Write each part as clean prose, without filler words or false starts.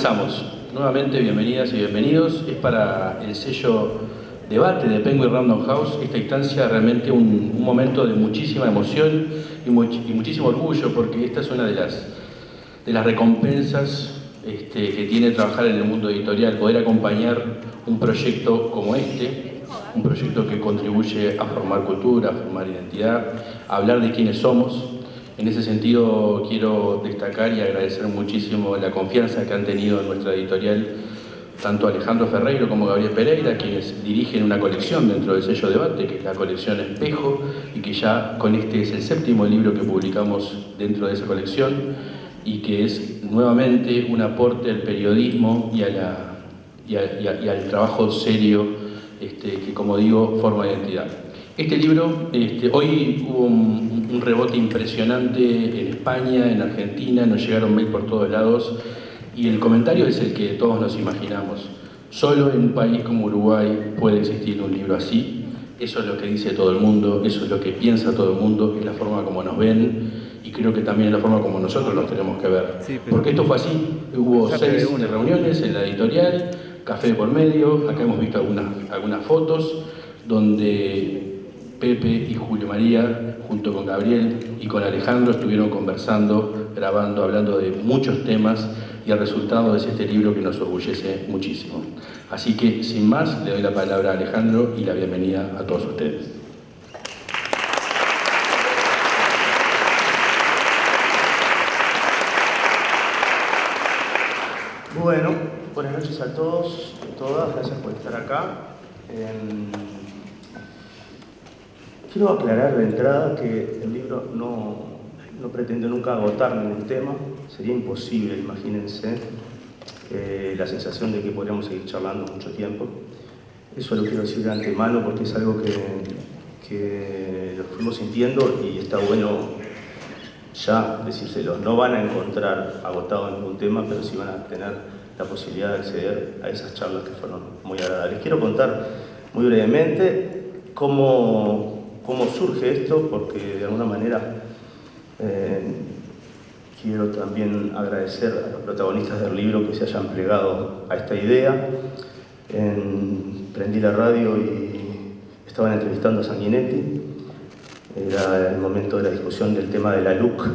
Comenzamos. Nuevamente, bienvenidas y bienvenidos. Es para el sello Debate de Penguin Random House esta instancia realmente un momento de muchísima emoción y muchísimo orgullo, porque esta es una de las recompensas que tiene trabajar en el mundo editorial, poder acompañar un proyecto como este, un proyecto que contribuye a formar cultura, a formar identidad, a hablar de quiénes somos. En ese sentido, quiero destacar y agradecer muchísimo la confianza que han tenido en nuestra editorial tanto Alejandro Ferreiro como Gabriel Pereira, quienes dirigen una colección dentro del sello Debate, que es la colección Espejo, y que ya con este es el 7º libro que publicamos dentro de esa colección, y que es nuevamente un aporte al periodismo y al trabajo serio que, como digo, forma identidad. Este libro, hoy hubo un rebote impresionante en España, en Argentina, nos llegaron mail por todos lados, y el comentario es el que todos nos imaginamos. Solo en un país como Uruguay puede existir un libro así. Eso es lo que dice todo el mundo, eso es lo que piensa todo el mundo, es la forma como nos ven, y creo que también es la forma como nosotros nos tenemos que ver. Sí, porque esto fue así, hubo 6 reuniones en la editorial, café de por medio, acá hemos visto algunas fotos, donde Pepe y Julio María, junto con Gabriel y con Alejandro, estuvieron conversando, grabando, hablando de muchos temas, y el resultado es este libro que nos orgullece muchísimo. Así que, sin más, le doy la palabra a Alejandro y la bienvenida a todos ustedes. Bueno, buenas noches a todos y todas, gracias por estar acá. Quiero aclarar de entrada que el libro no pretende nunca agotar ningún tema, sería imposible, imagínense, la sensación de que podríamos seguir charlando mucho tiempo. Eso lo quiero decir de antemano porque es algo que lo fuimos sintiendo y está bueno ya decírselo. No van a encontrar agotado ningún tema, pero sí van a tener la posibilidad de acceder a esas charlas que fueron muy agradables. Quiero contar muy brevemente cómo surge esto, porque de alguna manera quiero también agradecer a los protagonistas del libro que se hayan plegado a esta idea. Prendí la radio y estaban entrevistando a Sanguinetti. Era el momento de la discusión del tema de la LUC.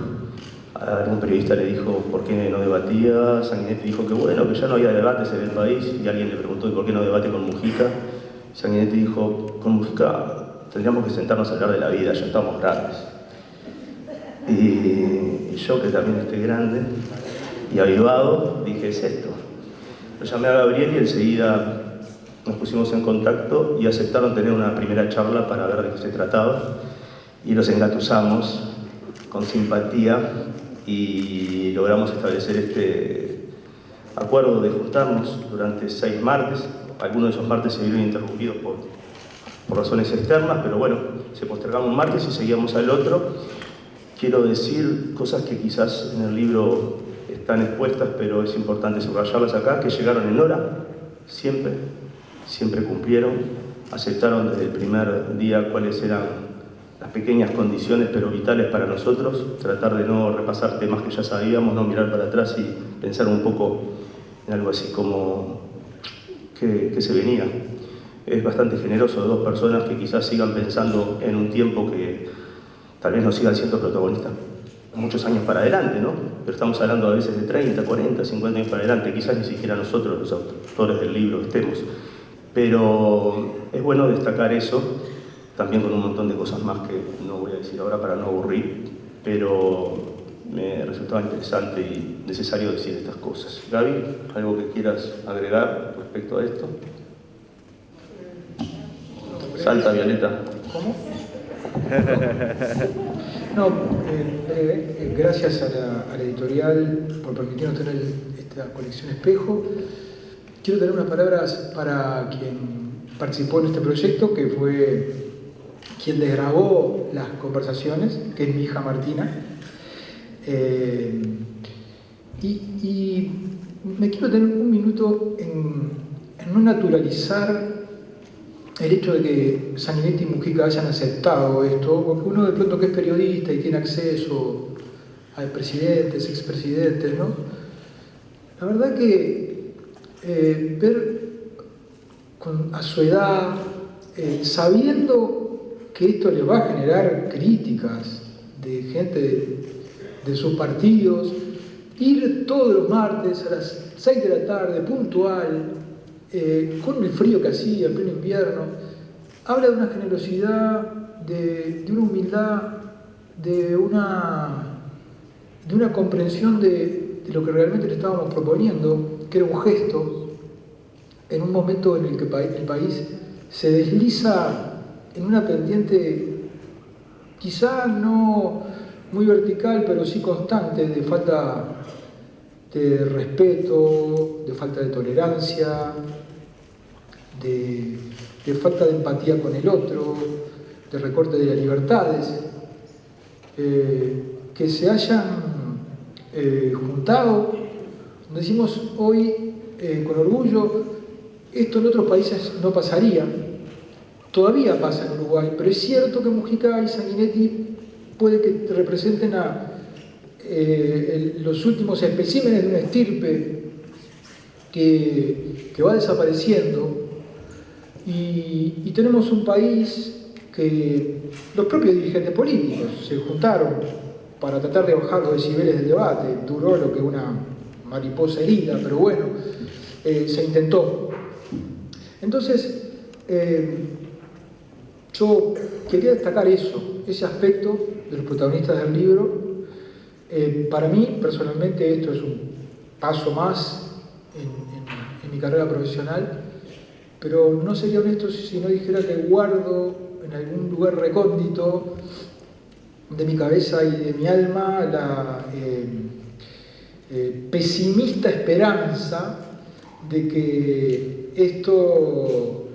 Algún periodista le dijo por qué no debatía. Sanguinetti dijo que bueno, que ya no había debates en el país, y alguien le preguntó ¿y por qué no debate con Mujica? Sanguinetti dijo, con Mujica tendríamos que sentarnos a hablar de la vida, ya estamos grandes. Y yo, que también estoy grande y avivado, dije, es esto. Lo llamé a Gabriel y enseguida nos pusimos en contacto y aceptaron tener una primera charla para ver de qué se trataba. Y los engatusamos con simpatía y logramos establecer este acuerdo de juntarnos durante 6 martes. Algunos de esos martes se vieron interrumpidos por razones externas, pero bueno, se postergaba un martes y seguíamos al otro. Quiero decir cosas que quizás en el libro están expuestas, pero es importante subrayarlas acá, que llegaron en hora, siempre cumplieron, aceptaron desde el primer día cuáles eran las pequeñas condiciones, pero vitales para nosotros, tratar de no repasar temas que ya sabíamos, no mirar para atrás y pensar un poco en algo así como que se venía. Es bastante generoso de 2 personas que quizás sigan pensando en un tiempo que tal vez no sigan siendo protagonistas muchos años para adelante, ¿no? Pero estamos hablando a veces de 30, 40, 50 años para adelante, quizás ni siquiera nosotros, los autores del libro, estemos. Pero es bueno destacar eso, también con un montón de cosas más que no voy a decir ahora para no aburrir, pero me resultaba interesante y necesario decir estas cosas. Gaby, ¿algo que quieras agregar respecto a esto? Salta, Violeta. ¿Cómo? No, breve. Gracias a la editorial por permitirnos tener esta colección Espejo. Quiero tener unas palabras para quien participó en este proyecto, que fue quien desgrabó las conversaciones, que es mi hija Martina. Y me quiero tener un minuto en no naturalizar el hecho de que Sanguinetti y Mujica hayan aceptado esto, porque uno de pronto que es periodista y tiene acceso a presidentes, expresidentes, ¿no? La verdad que ver a su edad, sabiendo que esto le va a generar críticas de gente de sus partidos, ir todos los martes a las 6 de la tarde, puntual, con el frío que hacía en pleno invierno, habla de una generosidad, de una humildad, de una comprensión de lo que realmente le estábamos proponiendo, que era un gesto, en un momento en el que el país se desliza en una pendiente quizá no muy vertical, pero sí constante, de falta de respeto, de falta de tolerancia, de falta de empatía con el otro, de recorte de las libertades, que se hayan juntado, decimos hoy con orgullo, esto en otros países no pasaría, todavía pasa en Uruguay, pero es cierto que Mujica y Sanguinetti puede que representen los últimos especímenes de una estirpe que va desapareciendo, y tenemos un país que los propios dirigentes políticos se juntaron para tratar de bajar los decibeles del debate. Duró lo que una mariposa herida, pero bueno, se intentó. Entonces, yo quería destacar ese aspecto de los protagonistas del libro. Para mí, personalmente, esto es un paso más en mi carrera profesional, pero no sería honesto si no dijera que guardo en algún lugar recóndito de mi cabeza y de mi alma la pesimista esperanza de que esto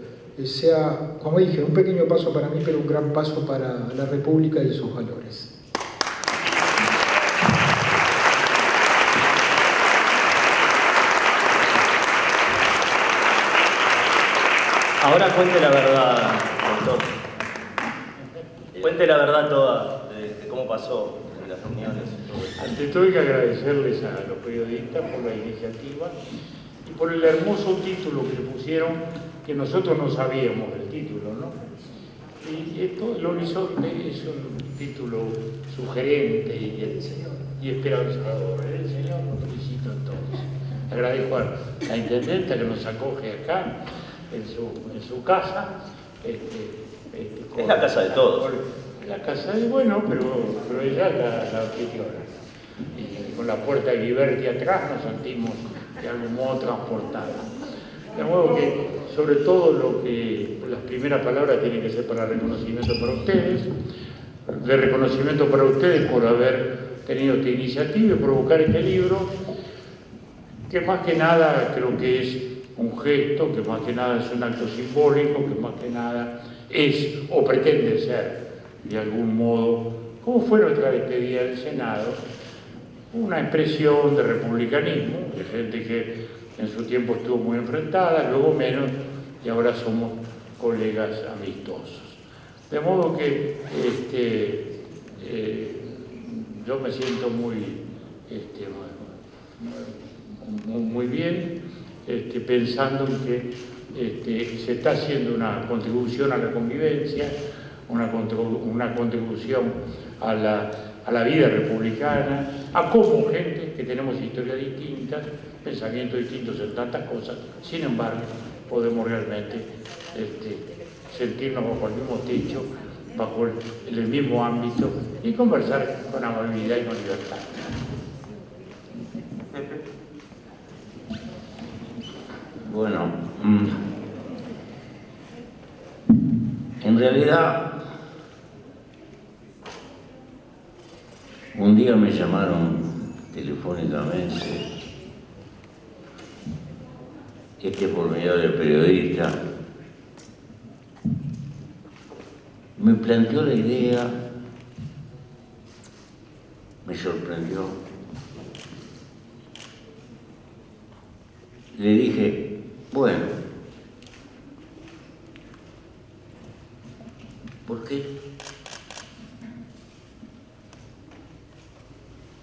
sea, como dije, un pequeño paso para mí, pero un gran paso para la República y sus valores. Ahora cuente la verdad, doctor. Cuente la verdad toda de cómo pasó en las reuniones. Ante todo hay que agradecerles a los periodistas por la iniciativa y por el hermoso título que pusieron, que nosotros no sabíamos el título, ¿no? Y esto, El Horizonte, es un título sugerente y esperanzador. El Señor nos felicita a todos. Agradezco a la intendenta que nos acoge acá, en su casa. Es la casa de todos. La casa de, bueno, pero ella es la anfitriona. Y con la puerta de Liberty atrás nos sentimos de algún modo transportados. De modo que, sobre todo, las primeras palabras tienen que ser para reconocimiento para ustedes, de reconocimiento para ustedes por haber tenido esta iniciativa y provocar este libro, que más que nada creo que es un gesto, que más que nada es un acto simbólico, que más que nada es o pretende ser, de algún modo, como fue nuestra despedida del Senado, una expresión de republicanismo, de gente que en su tiempo estuvo muy enfrentada, luego menos, y ahora somos colegas amistosos. De modo que yo me siento muy bien, pensando en que se está haciendo una contribución a la convivencia, una contribución a la vida republicana, a como gente que tenemos historias distintas, pensamientos distintos en tantas cosas, sin embargo, podemos realmente sentirnos bajo el mismo techo, bajo el mismo ámbito y conversar con amabilidad y con libertad. Bueno, en realidad, un día me llamaron telefónicamente, por medio del periodista, me planteó la idea, me sorprendió. Le dije, bueno, ¿por qué?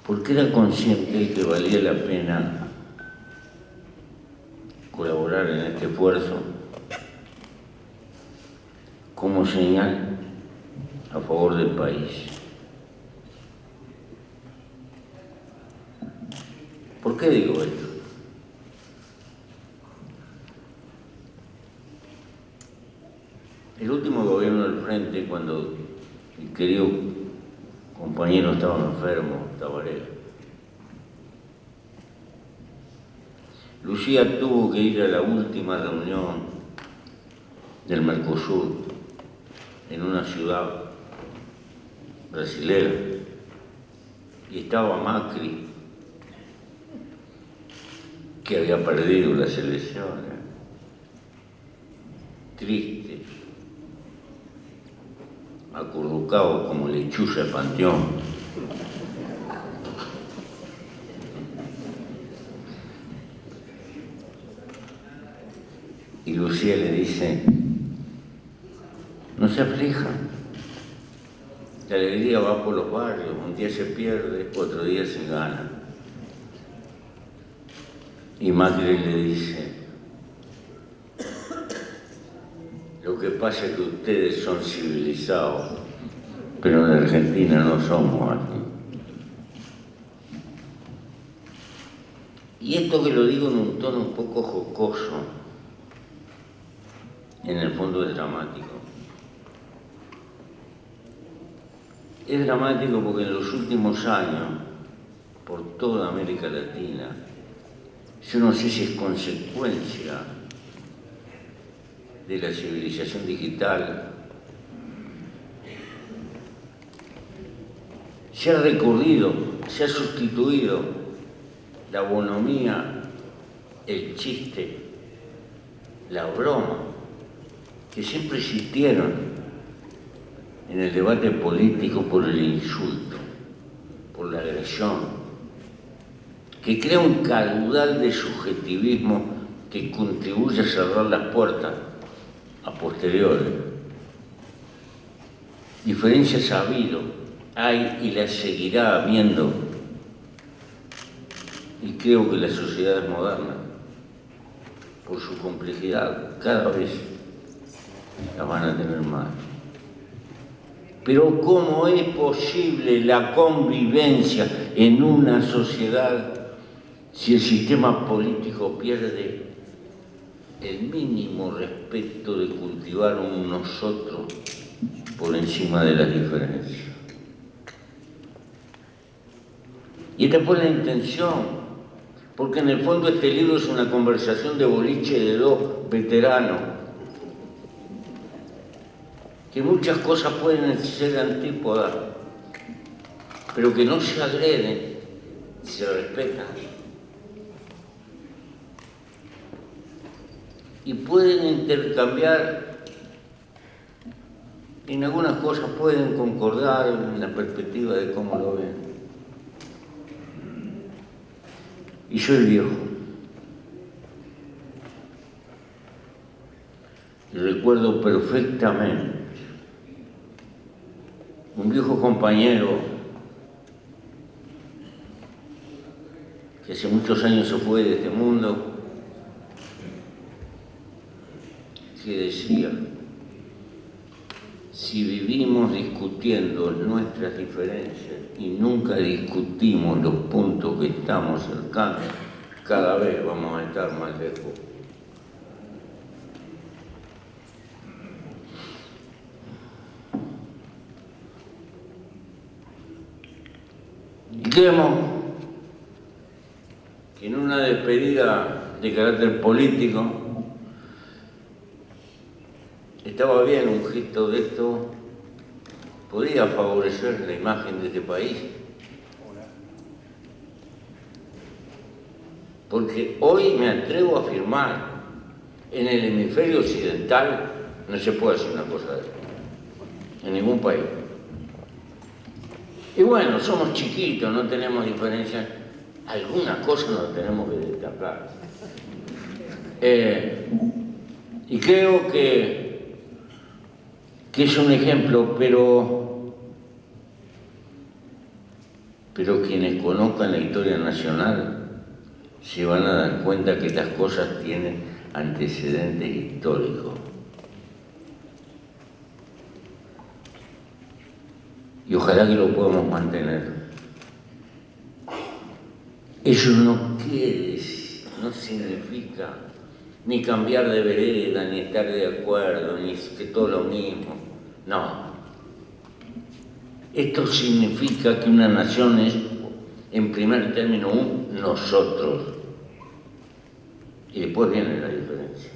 Porque era consciente que valía la pena esfuerzo como señal a favor del país. ¿Por qué digo esto? El último gobierno del Frente, cuando mi querido compañero estaba enfermo, Tabaré, Lucía tuvo que ir a la última reunión del Mercosur en una ciudad brasilera y estaba Macri, que había perdido las elecciones, triste, acurrucado como lechuza de panteón. Y Lucía le dice: no se aflijan, la alegría va por los barrios, un día se pierde, otro día se gana. Y Macri le dice: lo que pasa es que ustedes son civilizados, pero en Argentina no somos así. Y esto que lo digo en un tono un poco jocoso, en el fondo es dramático. Es dramático porque en los últimos años, por toda América Latina, yo no sé si es consecuencia de la civilización digital, se ha recurrido, se ha sustituido la bonomía, el chiste, la broma, que siempre existieron en el debate político por el insulto, por la agresión, que crea un caudal de subjetivismo que contribuye a cerrar las puertas a posteriori. Diferencias ha habido, hay y las seguirá habiendo, y creo que las sociedades modernas, por su complejidad, cada vez las van a tener más. Pero ¿cómo es posible la convivencia en una sociedad si el sistema político pierde el mínimo respeto de cultivar un nosotros por encima de las diferencias? Y esta fue la intención, porque en el fondo este libro es una conversación de boliche de dos veteranos, que muchas cosas pueden ser antípodas, pero que no se agreden, se respetan. Y pueden intercambiar, en algunas cosas pueden concordar en la perspectiva de cómo lo ven. Y soy viejo. Y recuerdo perfectamente un viejo compañero que hace muchos años se fue de este mundo, que decía: si vivimos discutiendo nuestras diferencias y nunca discutimos los puntos que estamos cercanos, cada vez vamos a estar más lejos. Y temo que en una despedida de carácter político estaba bien un gesto de esto, podía favorecer la imagen de este país. Porque hoy me atrevo a afirmar, en el hemisferio occidental no se puede hacer una cosa de esto, en ningún país. Y bueno, somos chiquitos, no tenemos diferencias, algunas cosas nos tenemos que destacar. Y creo que es un ejemplo, pero quienes conozcan la historia nacional se van a dar cuenta que estas cosas tienen antecedentes históricos. Y ojalá que lo podamos mantener. Eso no quiere, no significa ni cambiar de vereda, ni estar de acuerdo, ni que todo lo mismo. No. Esto significa que una nación es, en primer término, un nosotros. Y después viene la diferencia.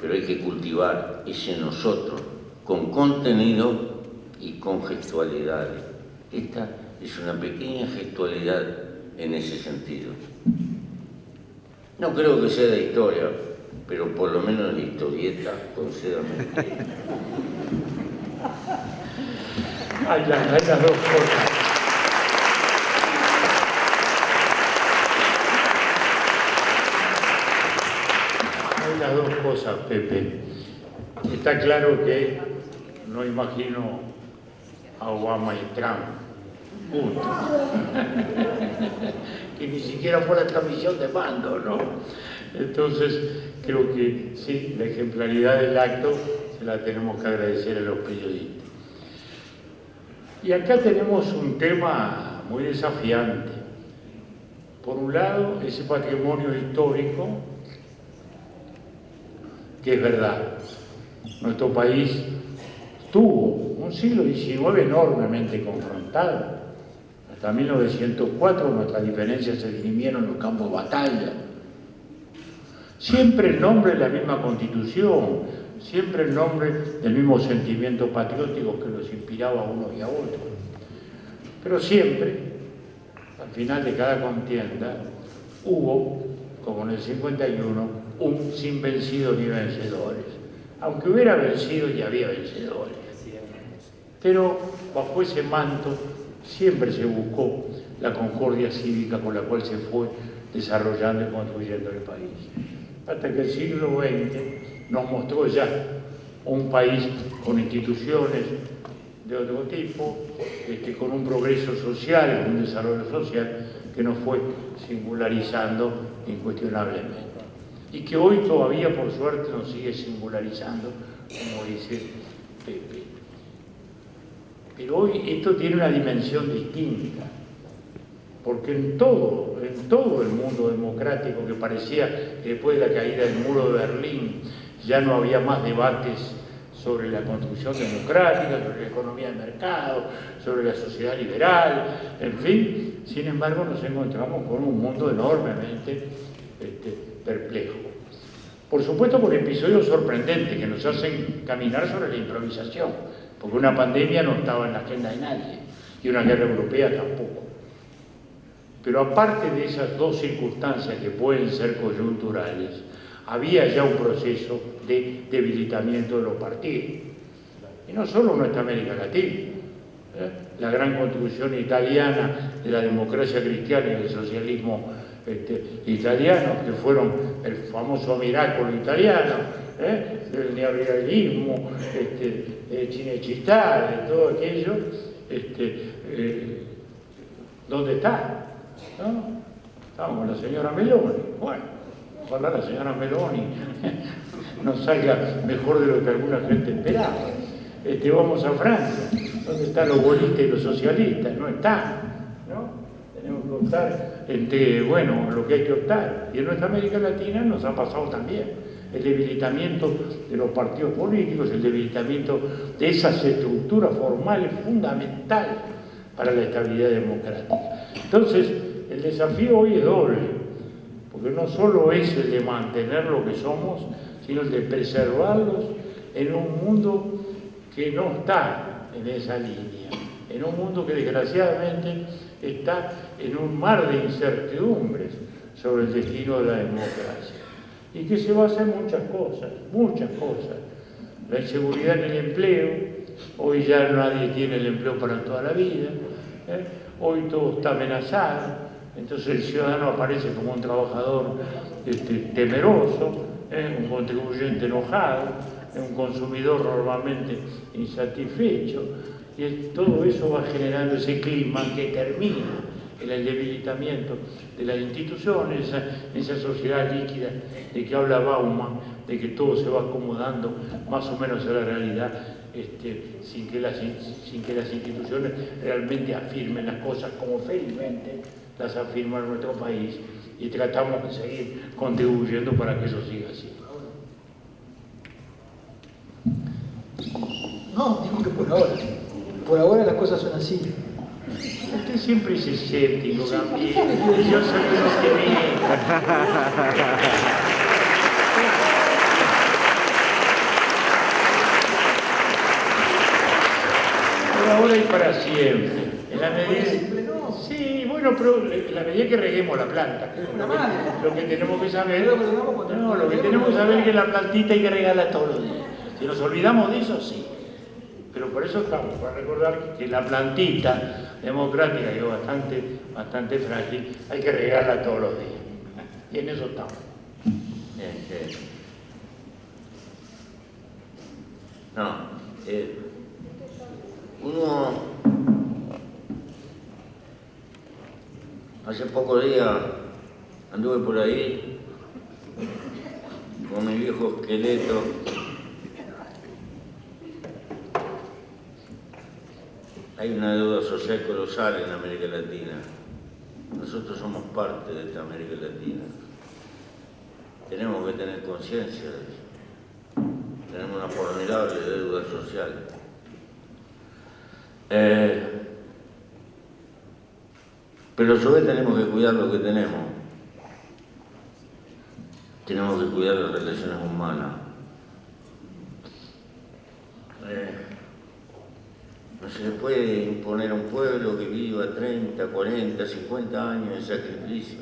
Pero hay que cultivar ese nosotros con contenido y con gestualidades. Esta es una pequeña gestualidad en ese sentido. No creo que sea de historia, pero por lo menos de historieta, concédame. Hay las dos cosas. Hay las dos cosas, Pepe. Está claro que no imagino a Obama y Trump juntos. Que ni siquiera fue la transmisión de mando, ¿no? Entonces, creo que sí, la ejemplaridad del acto se la tenemos que agradecer a los periodistas. Y acá tenemos un tema muy desafiante. Por un lado, ese patrimonio histórico, que es verdad, nuestro país tuvo un siglo XIX enormemente confrontado. Hasta 1904 nuestras diferencias se dirimieron en los campos de batalla. Siempre en nombre de la misma Constitución, siempre en nombre del mismo sentimiento patriótico que nos inspiraba a unos y a otros. Pero siempre, al final de cada contienda, hubo, como en el 51, un sin vencidos ni vencedores. Aunque hubiera vencido, ya había vencedores. Pero bajo ese manto siempre se buscó la concordia cívica con la cual se fue desarrollando y construyendo el país. Hasta que el siglo XX nos mostró ya un país con instituciones de otro tipo, con un progreso social, con un desarrollo social que nos fue singularizando incuestionablemente. Y que hoy todavía, por suerte, nos sigue singularizando, como dice Pepe. Pero hoy esto tiene una dimensión distinta, porque en todo el mundo democrático, que parecía que después de la caída del muro de Berlín ya no había más debates sobre la construcción democrática, sobre la economía de mercado, sobre la sociedad liberal, en fin, sin embargo nos encontramos con un mundo enormemente perplejo. Por supuesto con episodios sorprendentes que nos hacen caminar sobre la improvisación, porque una pandemia no estaba en la agenda de nadie y una guerra europea tampoco. Pero aparte de esas dos circunstancias que pueden ser coyunturales, había ya un proceso de debilitamiento de los partidos. Y no solo en nuestra América Latina. La gran construcción italiana de la democracia cristiana y del socialismo italiano, que fueron el famoso miracolo italiano, del neoliberalismo, Cinecittà, de todo aquello, ¿dónde está? ¿No? Estamos con la señora Meloni. Bueno, ojalá la señora Meloni nos salga mejor de lo que alguna gente esperaba. Vamos a Francia, ¿dónde están los bolites y los socialistas? No están, ¿no? Tenemos que optar entre, bueno, lo que hay que optar. Y en nuestra América Latina nos ha pasado también el debilitamiento de los partidos políticos, el debilitamiento de esas estructuras formales fundamentales para la estabilidad democrática. Entonces, el desafío hoy es doble, porque no solo es el de mantener lo que somos, sino el de preservarlos en un mundo que no está en esa línea, en un mundo que desgraciadamente está en un mar de incertidumbres sobre el destino de la democracia, y que se basa en muchas cosas. La inseguridad en el empleo, hoy ya nadie tiene el empleo para toda la vida, hoy todo está amenazado. Entonces el ciudadano aparece como un trabajador temeroso, un contribuyente enojado, un consumidor normalmente insatisfecho, y todo eso va generando ese clima que termina el debilitamiento de las instituciones, esa sociedad líquida de que habla Bauman, de que todo se va acomodando más o menos a la realidad, sin que las instituciones realmente afirmen las cosas como felizmente las afirma nuestro país, y tratamos de seguir contribuyendo para que eso siga así. No, digo que por ahora las cosas son así. Usted siempre es escéptico, Gabriel, y yo soy un optimista. Por ahora y para siempre. En la medida... Sí, bueno, pero en la medida que reguemos la planta. Lo que tenemos que saber... No, lo que tenemos que saber es que la plantita hay que regarla todos los días. Si nos olvidamos de eso, sí. Pero por eso estamos, para recordar que la plantita democrática, que es bastante frágil, hay que regarla todos los días. Y en eso estamos. Uno hace pocos días anduve por ahí con mi viejo esqueleto. Hay una deuda social colosal en América Latina. Nosotros somos parte de esta América Latina. Tenemos que tener conciencia de eso. Tenemos una formidable deuda social. Pero a su vez tenemos que cuidar lo que tenemos. Tenemos que cuidar las relaciones humanas. No se le puede imponer a un pueblo que viva 30, 40, 50 años de sacrificio.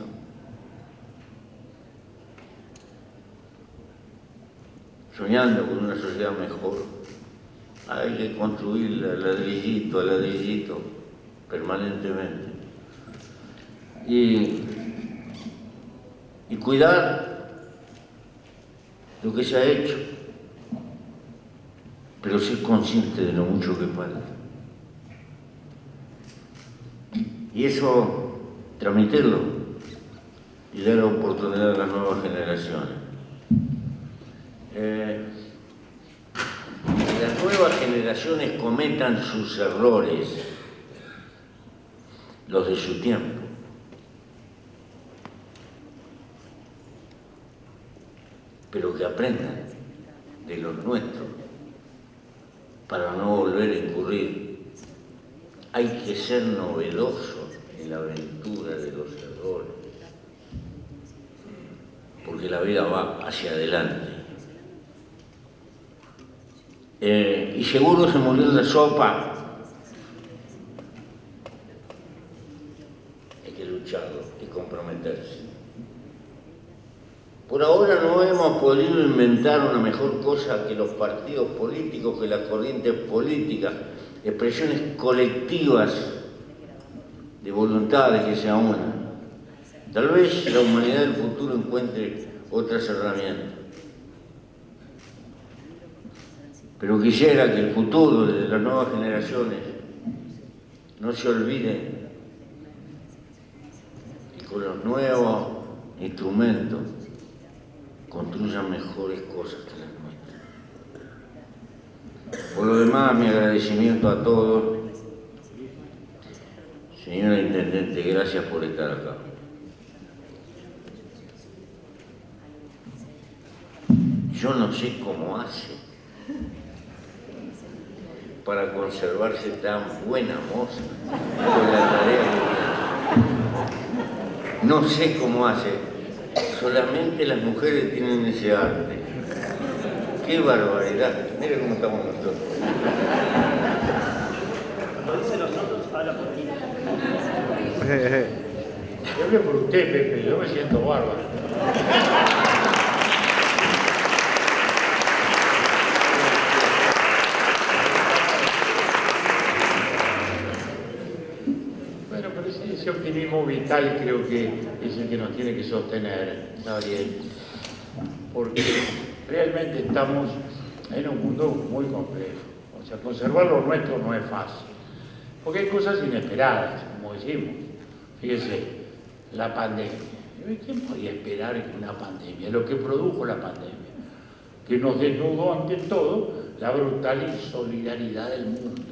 Soñando con una sociedad mejor. Hay que construirla ladrillito a ladrillito, permanentemente. Y cuidar lo que se ha hecho, pero ser consciente de lo mucho que falta. Y eso, transmitirlo y dar la oportunidad a las nuevas generaciones. Que las nuevas generaciones cometan sus errores, los de su tiempo. Pero que aprendan de los nuestros para no volver a incurrir. Hay que ser novedosos en la aventura de los errores, porque la vida va hacia adelante. Y seguro se murió en la sopa. Hay que lucharlo y comprometerse. Por ahora no hemos podido inventar una mejor cosa que los partidos políticos, que las corrientes políticas, expresiones colectivas de voluntades que se aunan. Tal vez la humanidad del futuro encuentre otras herramientas. Pero quisiera que el futuro de las nuevas generaciones no se olvide y con los nuevos instrumentos construyan mejores cosas que las nuestras. Por lo demás, mi agradecimiento a todos. Señora Intendente, gracias por estar acá. Yo no sé cómo hace para conservarse tan buena moza con la tarea que tiene. No sé cómo hace. Solamente las mujeres tienen ese arte. ¡Qué barbaridad! Mira cómo estamos nosotros. Lo dice nosotros, habla por ti. Yo hablé por usted, Pepe, yo me siento bárbaro. Bueno, pero ese optimismo vital creo que es el que nos tiene que sostener, Gabriel, porque realmente estamos en un mundo muy complejo. O sea, conservar lo nuestro no es fácil, porque hay cosas inesperadas, como decimos. Fíjese, la pandemia. ¿Quién podía esperar una pandemia? Lo que produjo la pandemia, que nos desnudó ante todo la brutal insolidaridad del mundo.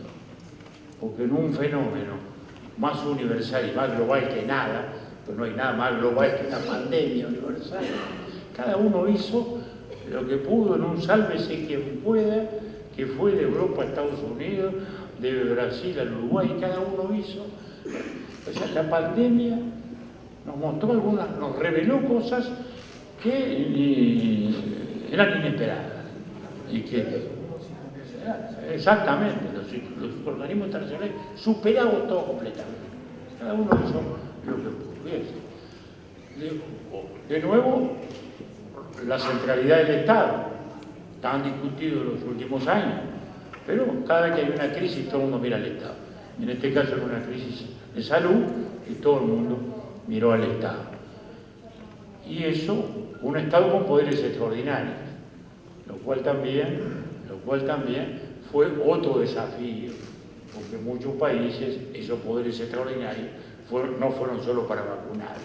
Porque en un fenómeno más universal y más global que nada, pues no hay nada más global que una pandemia universal, cada uno hizo lo que pudo en un sálvese quien pueda, que fue de Europa a Estados Unidos, de Brasil al Uruguay, cada uno hizo. O sea, la pandemia nos mostró nos reveló cosas que eran inesperadas y que exactamente los organismos internacionales superaron todo completamente. Cada uno hizo lo que pudo. De nuevo, la centralidad del Estado, tan discutido en los últimos años, pero cada vez que hay una crisis todo el mundo mira al Estado. En este caso era una crisis de salud y todo el mundo miró al Estado. Y eso, un Estado con poderes extraordinarios, lo cual también fue otro desafío, porque en muchos países esos poderes extraordinarios no fueron solo para vacunar,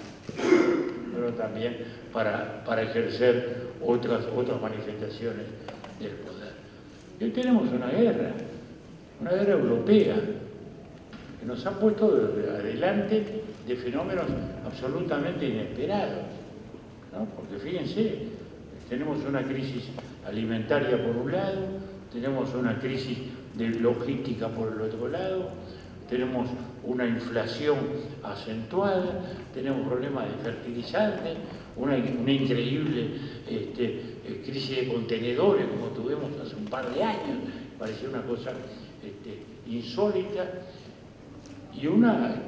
pero también para ejercer otras manifestaciones del poder. Y hoy tenemos una guerra europea, que nos ha puesto adelante de fenómenos absolutamente inesperados, ¿no? Porque fíjense, tenemos una crisis alimentaria por un lado, tenemos una crisis de logística por el otro lado, tenemos una inflación acentuada, tenemos problemas de fertilizantes, una increíble crisis de contenedores como tuvimos hace un par de años, parecía una cosa insólita, y un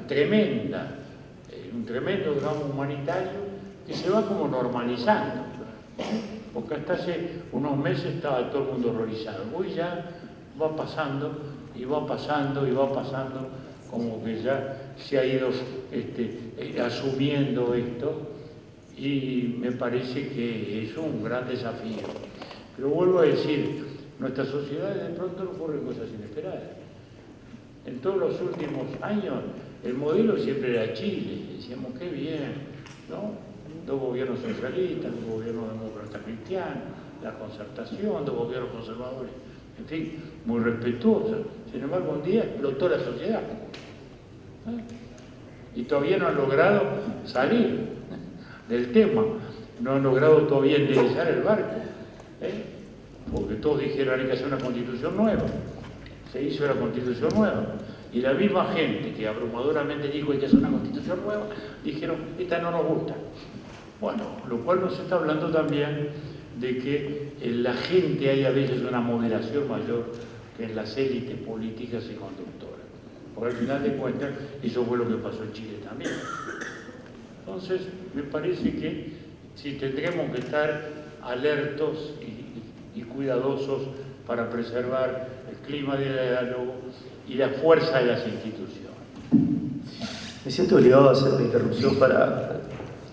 tremendo drama humanitario que se va como normalizando, porque hasta hace unos meses estaba todo el mundo horrorizado. Hoy ya va pasando, como que ya se ha ido asumiendo esto, y me parece que es un gran desafío. Pero vuelvo a decir, nuestras sociedades de pronto ocurren cosas inesperadas. En todos los últimos años el modelo siempre era Chile, decíamos qué bien, ¿no? 2 gobiernos socialistas, 2 gobiernos demócratas cristianos, la concertación, 2 gobiernos conservadores, en fin, muy respetuosos. Sin embargo, un día explotó la sociedad. Y todavía no han logrado salir del tema, no han logrado todavía enderezar el barco, porque todos dijeron hay que hacer una constitución nueva. Se hizo la constitución nueva, y la misma gente que abrumadoramente dijo hay que hacer una constitución nueva, dijeron esta no nos gusta. Bueno, lo cual nos está hablando también de que en la gente hay a veces una moderación mayor que en las élites políticas y conductoras. Porque al final de cuentas, eso fue lo que pasó en Chile también. Entonces, me parece que sí tendremos que estar alertos y cuidadosos para preservar el clima de diálogo y la fuerza de las instituciones. Me siento obligado a hacer una interrupción para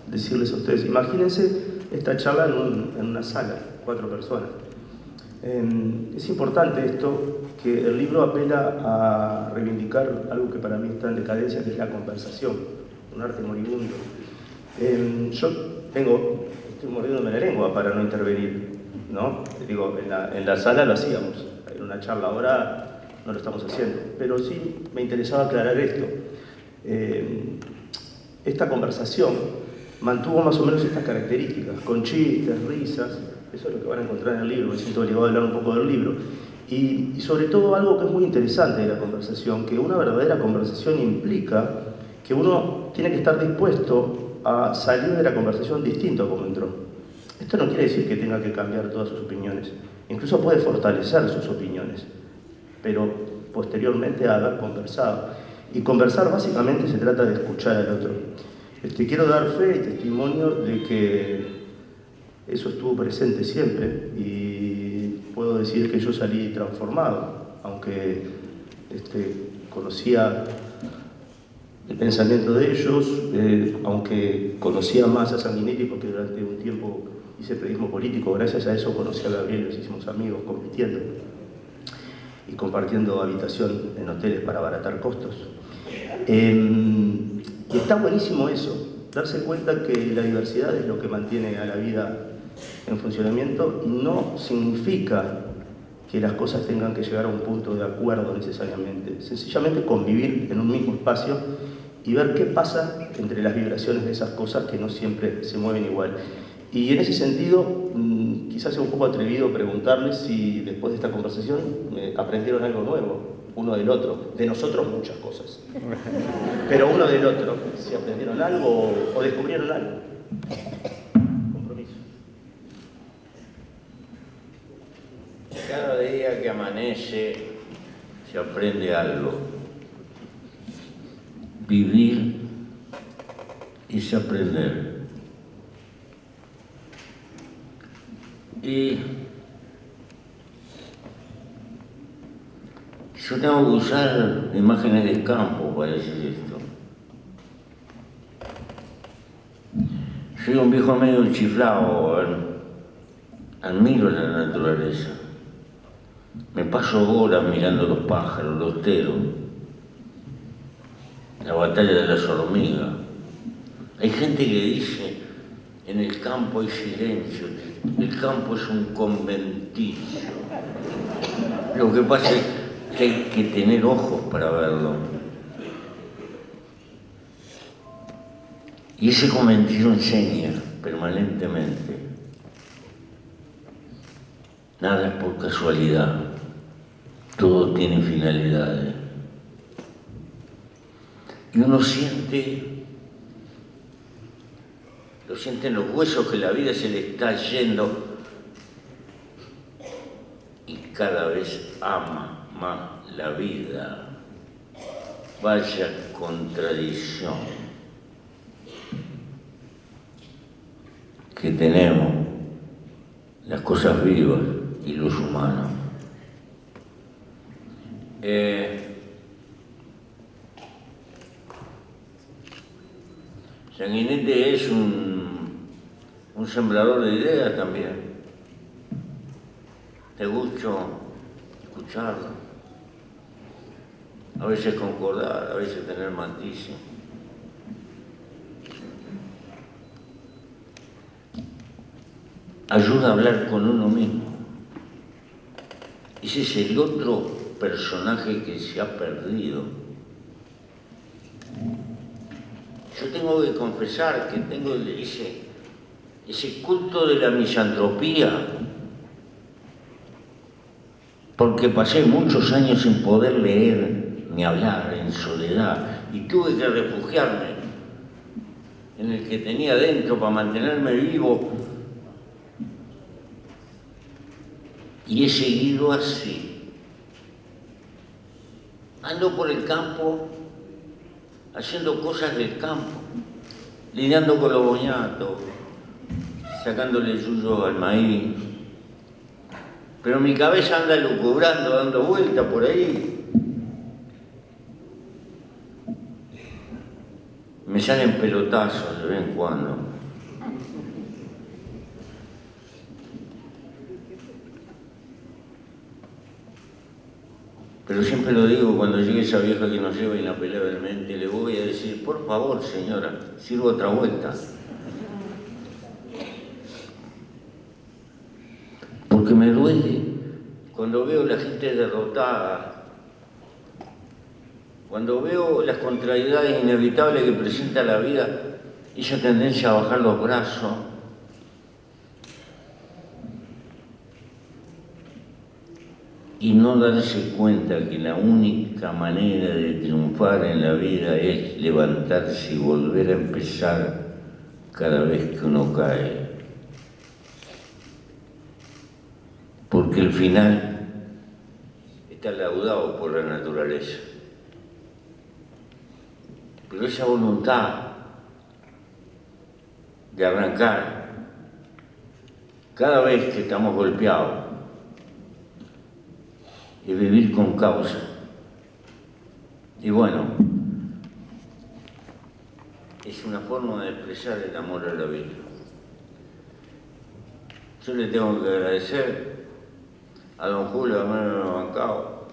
decirles a ustedes, imagínense esta charla en una sala, 4 personas. Es importante esto, que el libro apela a reivindicar algo que para mí está en decadencia, que es la conversación, un arte moribundo. Yo estoy mordiéndome la lengua para no intervenir, ¿no? Digo, en la sala lo hacíamos, en una charla, ahora no lo estamos haciendo, pero sí me interesaba aclarar esto. Esta conversación mantuvo más o menos estas características, con chistes, risas, eso es lo que van a encontrar en el libro, me siento obligado a hablar un poco del libro. Y sobre todo algo que es muy interesante de la conversación, que una verdadera conversación implica que uno tiene que estar dispuesto a salir de la conversación distinto a como entró. Esto no quiere decir que tenga que cambiar todas sus opiniones, incluso puede fortalecer sus opiniones, pero posteriormente a haber conversado. Y conversar básicamente se trata de escuchar al otro. Quiero dar fe y testimonio de que eso estuvo presente siempre y puedo decir que yo salí transformado, aunque conocía el pensamiento de ellos, aunque conocía más a Sanguinetti porque durante un tiempo hice periodismo político, gracias a eso conocí a Gabriel, nos hicimos amigos compitiendo y compartiendo habitación en hoteles para abaratar costos. Y está buenísimo eso, darse cuenta que la diversidad es lo que mantiene a la vida en funcionamiento y no significa que las cosas tengan que llegar a un punto de acuerdo necesariamente. Sencillamente convivir en un mismo espacio y ver qué pasa entre las vibraciones de esas cosas que no siempre se mueven igual. Y en ese sentido, quizás sea un poco atrevido preguntarles si después de esta conversación aprendieron algo nuevo, uno del otro. De nosotros muchas cosas, pero uno del otro, si aprendieron algo o descubrieron algo. Compromiso. Cada día que amanece se aprende algo. Vivir es aprender. Y yo tengo que usar imágenes del campo para decir esto. Soy un viejo medio chiflado, admiro la naturaleza. Me paso horas mirando los pájaros, los teros, la batalla de las hormigas. Hay gente que dice, en el campo hay silencio, el campo es un conventillo. Lo que pasa es que hay que tener ojos para verlo. Y ese conventillo enseña permanentemente. Nada es por casualidad, todo tiene finalidades. Y uno siente, lo siente en los huesos que la vida se le está yendo y cada vez ama más la vida. Vaya contradicción que tenemos las cosas vivas y los humanos. Sanguinete es un sembrador de ideas también. Te gusta escucharlo, a veces concordar, a veces tener matices. Ayuda a hablar con uno mismo. Ese es el otro personaje que se ha perdido. Yo tengo que confesar que tengo ese culto de la misantropía, porque pasé muchos años sin poder leer ni hablar, en soledad, y tuve que refugiarme en el que tenía dentro para mantenerme vivo. Y he seguido así. Ando por el campo, haciendo cosas del campo, lidiando con los boñatos, sacándole yuyo al maíz. Pero mi cabeza anda lucubrando, dando vueltas por ahí. Me salen pelotazos de vez en cuando. Pero siempre lo digo, cuando llegue esa vieja que nos lleva inapelablemente, le voy a decir, por favor, señora, sirva otra vuelta. Porque me duele cuando veo la gente derrotada, cuando veo las contrariedades inevitables que presenta la vida, esa tendencia a bajar los brazos. Y no darse cuenta que la única manera de triunfar en la vida es levantarse y volver a empezar cada vez que uno cae. Porque el final está laudado por la naturaleza. Pero esa voluntad de arrancar cada vez que estamos golpeados y vivir con causa. Y bueno, es una forma de expresar el amor a la vida. Yo le tengo que agradecer a don Julio haberme bancado.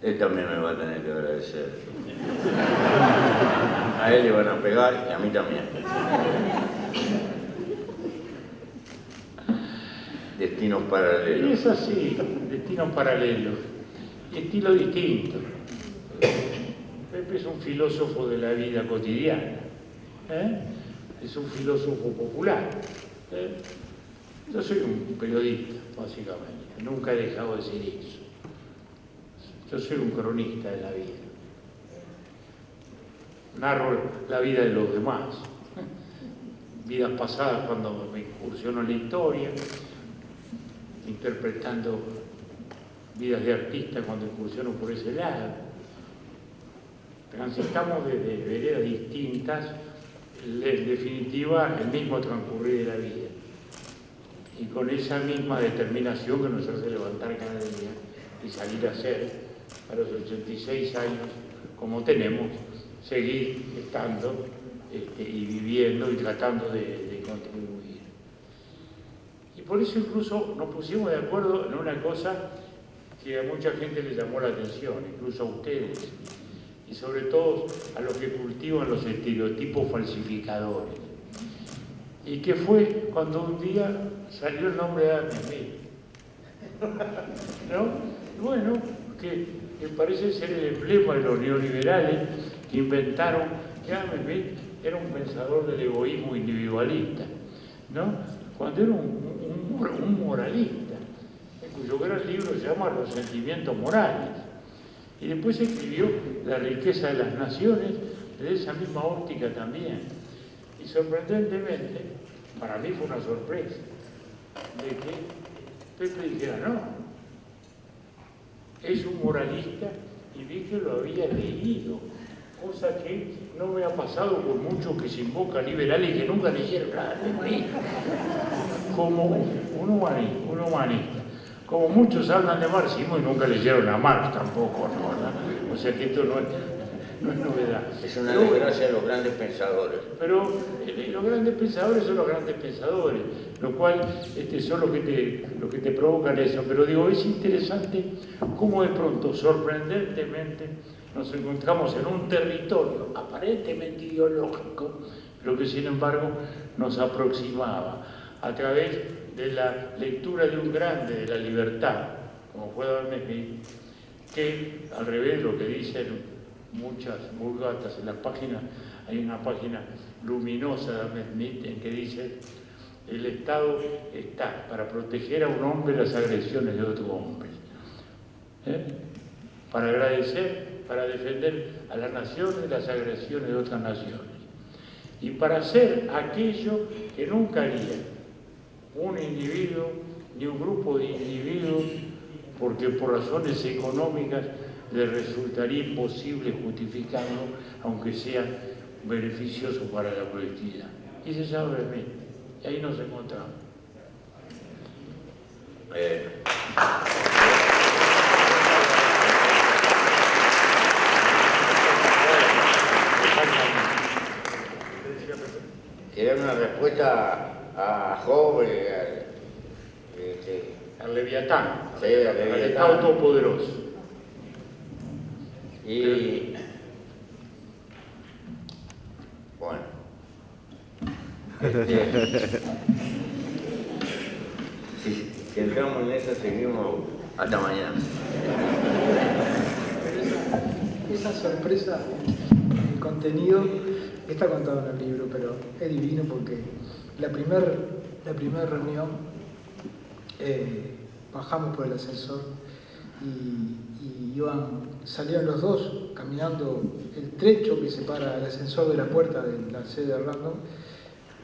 Él también me va a tener que agradecer. A él le van a pegar y a mí también. Destinos Y paralelos. es así, destinos paralelos, y estilo distinto. Pepe es un filósofo de la vida cotidiana, ¿eh? Es un filósofo popular. ¿eh? Yo soy un periodista, básicamente, nunca he dejado de ser eso. Yo soy un cronista de la vida. Narro la vida de los demás. Vidas pasadas cuando me incursiono en la historia, interpretando vidas de artistas cuando incursiono por ese lado. Transitamos desde veredas distintas, en definitiva, el mismo transcurrir de la vida. Y con esa misma determinación que nos hace levantar cada día y salir a hacer, a los 86 años, como tenemos, seguir estando y viviendo y tratando de contribuir. Y por eso incluso nos pusimos de acuerdo en una cosa que a mucha gente le llamó la atención, incluso a ustedes, y sobre todo a los que cultivan los estereotipos falsificadores. Y que fue cuando un día salió el nombre de Adam Smith. ¿No? Bueno, que parece ser el emblema de los neoliberales que inventaron que Adam Smith era un pensador del egoísmo individualista, ¿no? Cuando era un moralista, cuyo gran libro se llama Los sentimientos morales. Y después escribió La riqueza de las naciones, de esa misma óptica también. Y sorprendentemente, para mí fue una sorpresa, de que Pepe dijera, no, es un moralista, y vi que lo había leído, cosa que no me ha pasado con muchos que se invocan liberales y que nunca leyeron nada de Pepe. Como un humanista. Como muchos hablan de marxismo y nunca leyeron a Marx tampoco, ¿no? ¿Verdad? O sea que esto no es novedad. Es una desgracia de los grandes pensadores. Pero los grandes pensadores son los grandes pensadores, lo cual son los que te provocan eso. Pero digo, es interesante cómo de pronto, sorprendentemente, nos encontramos en un territorio aparentemente ideológico, pero que sin embargo nos aproximaba a través de la lectura de un grande de la libertad, como fue Adam Smith, que al revés de lo que dicen muchas vulgatas en las páginas, hay una página luminosa de Adam Smith en que dice: el Estado está para proteger a un hombre de las agresiones de otro hombre, para agradecer, para defender a la nación de las agresiones de otras naciones, y para hacer aquello que nunca haría un individuo ni un grupo de individuos, porque por razones económicas le resultaría imposible justificarlo, aunque sea beneficioso para la colectividad. Y se sabe de mí, y ahí nos encontramos. Era una respuesta a Job, Al Leviatán, sí, al al Leviatán. Estado todopoderoso. Y bueno, si entramos en eso, seguimos hasta mañana. Esa sorpresa, el contenido, está contado en el libro, pero es divino porque la primera reunión bajamos por el ascensor y salieron los dos caminando el trecho que separa el ascensor de la puerta de la sede de Random,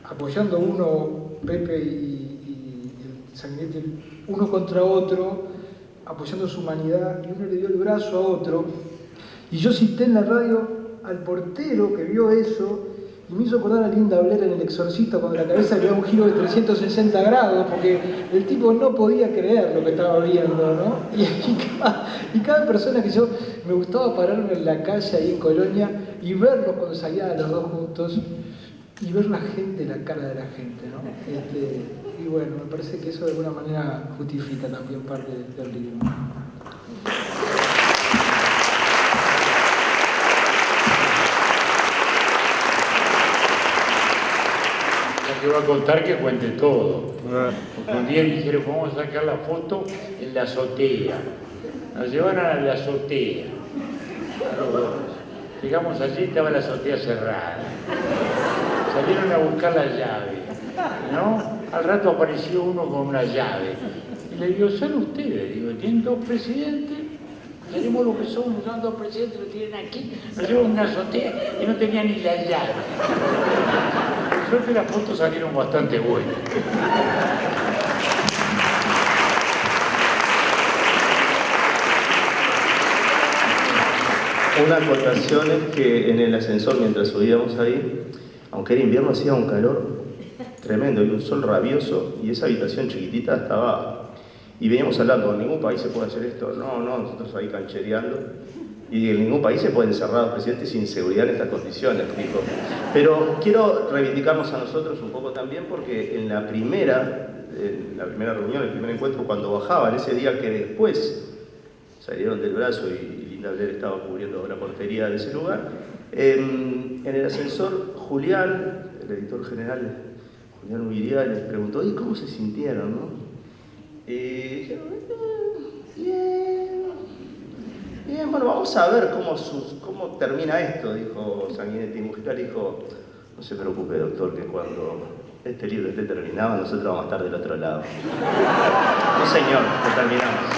apoyando uno, Pepe y el Sanguinetti, uno contra otro, apoyando su humanidad, y uno le dio el brazo a otro. Y yo cité en la radio al portero que vio eso y me hizo acordar a Linda Blair en El Exorcista, cuando la cabeza le da un giro de 360 grados, porque el tipo no podía creer lo que estaba viendo, ¿no? Y cada persona que yo, me gustaba pararme en la calle ahí en Colonia y verlos cuando salían los dos juntos y ver la gente, la cara de la gente, ¿no? Y bueno, me parece que eso de alguna manera justifica también parte del libro. te va a contar que cuente todo. Porque un día dijeron, vamos a sacar la foto en la azotea. Nos llevaron a la azotea. A los dos. Llegamos allí, estaba la azotea cerrada. Salieron a buscar la llave, ¿no? Al rato apareció uno con una llave. Y le digo, ¿son ustedes? Digo, ¿tienen dos presidentes? Tenemos lo que somos, son dos presidentes, lo tienen aquí. Nos llevan a una azotea y no tenían ni la llave. Por suerte las fotos salieron bastante buenas. Una acotación es que en el ascensor, mientras subíamos ahí, aunque era invierno, hacía un calor tremendo y un sol rabioso, y esa habitación chiquitita estaba... Y veníamos hablando, en ningún país se puede hacer esto, no, nosotros ahí canchereando, y en ningún país se puede encerrar a los presidentes sin seguridad en estas condiciones, dijo. Pero quiero reivindicarnos a nosotros un poco también, porque en la primera reunión, el primer encuentro, cuando bajaban, ese día que después salieron del brazo y Linda Blair estaba cubriendo la portería de ese lugar, en el ascensor, Julián, el editor general, Julián Uriria, les preguntó, ¿y cómo se sintieron, no? Y dijeron, bien, bueno, vamos a ver cómo termina esto, dijo Sanguinetti. Y Mujica le dijo, no se preocupe, doctor, que cuando este libro esté terminado, nosotros vamos a estar del otro lado. No, señor, que terminamos.